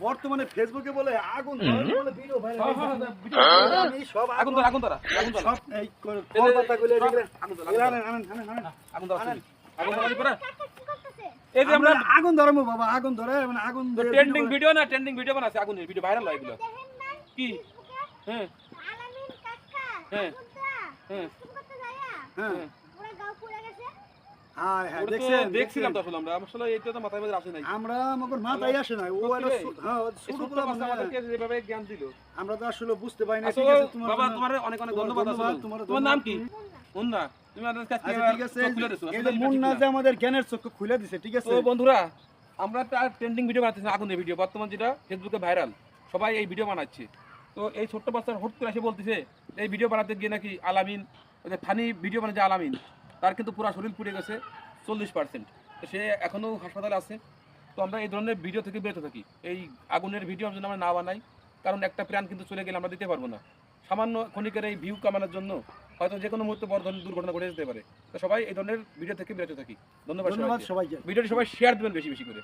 বর্তমানে ফেসবুকে বলে আগুন ধরে বলে ভিডিও ভাইরাল আমি সব আগুন ধরা সব এই কথা কইলে আগুন ধরা আগুন পরে এই যে আমরা আগুন ধরামু বাবা আগুন ধরে মানে আগুন ট্রেন্ডিং ভিডিও বানাচ্ছে আগুনের ভিডিও ভাইরাল হয় এগুলো কি হ্যাঁ আলামিন কাকা হ্যাঁ হ্যাঁ হ্যাঁ পুরো গাঁও পুড়ে গেছে হ্যাঁ হ্যাঁ ওটা তো দেখছেন দেখছিলাম তো আসলে আমরা আসলে এটা তো মাথায় মধ্যে আসে নাই আমরা আমাদের মাথায় আসে না ও একটা হ্যাঁ ছোট ছোট গুলা বাচ্চা আমাদেরকে যেভাবে জ্ঞান দিল আমরা তো আসলে বুঝতে পারি না আসলে ঠিক আছে তোমার বাবা তোমার অনেক অনেক ধন্যবাদ আসলে তোমার নাম কি মুন্না তুমি আমাদের কাছে আচ্ছা ঠিক আছে খুলে দিছো এই যে মুন্না যে আমাদের জ্ঞানের চক্ষু খুলে দিছে ঠিক আছে তো বন্ধুরা আমরা একটা ট্রেন্ডিং ভিডিও বানাচ্ছি আগুনের ভিডিও বর্তমান যেটা ফেসবুকে ভাইরাল সবাই এই ভিডিও বানাচ্ছে তো এই ছোট্ট বাচ্চার হট করে এসে বলতেছে এই ভিডিও বানাতে গিয়ে নাকি আলামিন ওই যে ফানি ভিডিও বানাচ্ছে আলামিন তার কিন্তু পুরো শরীর পুড়ে গেছে 40%। তো সে এখনও হাসপাতালে আছে। তো আমরা এই ধরনের ভিডিও থেকে বিরত থাকি, এই আগুনের ভিডিও যেন আমরা না বানাই, কারণ একটা প্রাণ কিন্তু চলে গেলে আমরা দিতে পারবো না। সামান্য ক্ষণিকের এই ভিউ কামানোর জন্য হয়তো যে কোনো মুহূর্তে বড় ধরনের দুর্ঘটনা ঘটে যেতে পারে। তো সবাই এই ধরনের ভিডিও থেকে বিরত থাকি। ধন্যবাদ সবাইকে। সবাইকে ভিডিওটি সবাই শেয়ার দেবেন বেশি বেশি করে।